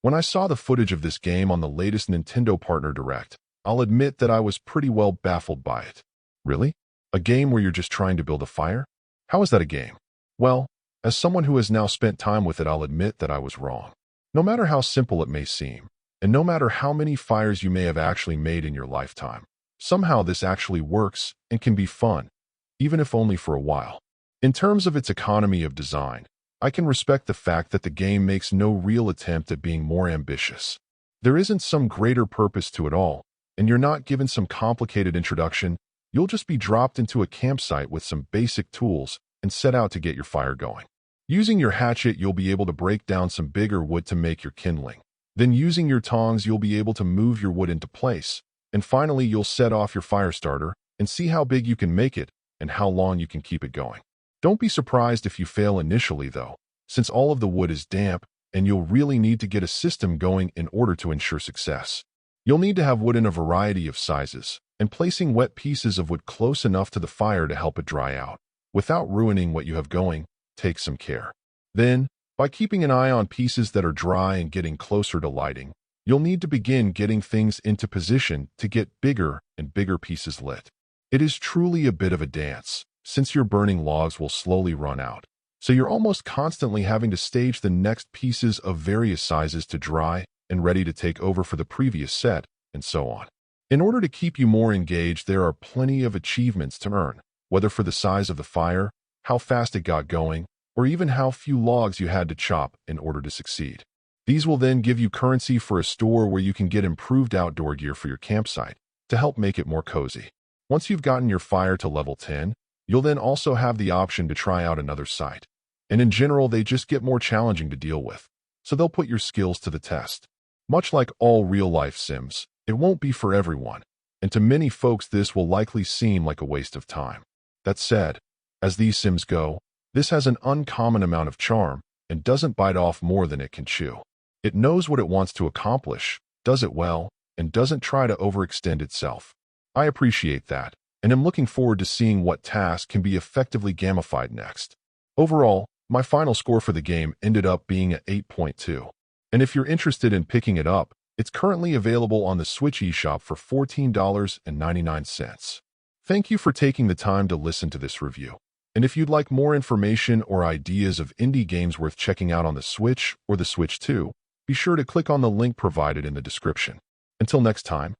When I saw the footage of this game on the latest Nintendo Partner Direct, I'll admit that I was pretty well baffled by it. Really? A game where you're just trying to build a fire? How is that a game? Well, as someone who has now spent time with it, I'll admit that I was wrong. No matter how simple it may seem, and no matter how many fires you may have actually made in your lifetime, somehow this actually works and can be fun, even if only for a while. In terms of its economy of design, I can respect the fact that the game makes no real attempt at being more ambitious. There isn't some greater purpose to it all, and you're not given some complicated introduction. You'll just be dropped into a campsite with some basic tools and set out to get your fire going. Using your hatchet, you'll be able to break down some bigger wood to make your kindling. Then using your tongs, you'll be able to move your wood into place. And finally, you'll set off your fire starter and see how big you can make it and how long you can keep it going. Don't be surprised if you fail initially, though, since all of the wood is damp and you'll really need to get a system going in order to ensure success. You'll need to have wood in a variety of sizes, and placing wet pieces of wood close enough to the fire to help it dry out, without ruining what you have going, takes some care. Then, by keeping an eye on pieces that are dry and getting closer to lighting, you'll need to begin getting things into position to get bigger and bigger pieces lit. It is truly a bit of a dance, since your burning logs will slowly run out, so you're almost constantly having to stage the next pieces of various sizes to dry and ready to take over for the previous set, and so on. In order to keep you more engaged, there are plenty of achievements to earn, whether for the size of the fire, how fast it got going, or even how few logs you had to chop in order to succeed. These will then give you currency for a store where you can get improved outdoor gear for your campsite to help make it more cozy. Once you've gotten your fire to level 10, you'll then also have the option to try out another site. And in general, they just get more challenging to deal with, so they'll put your skills to the test. Much like all real-life sims, it won't be for everyone, and to many folks this will likely seem like a waste of time. That said, as these sims go, this has an uncommon amount of charm and doesn't bite off more than it can chew. It knows what it wants to accomplish, does it well, and doesn't try to overextend itself. I appreciate that, and am looking forward to seeing what tasks can be effectively gamified next. Overall, my final score for the game ended up being an 8.2. And if you're interested in picking it up, it's currently available on the Switch eShop for $14.99. Thank you for taking the time to listen to this review. And if you'd like more information or ideas of indie games worth checking out on the Switch or the Switch 2, be sure to click on the link provided in the description. Until next time,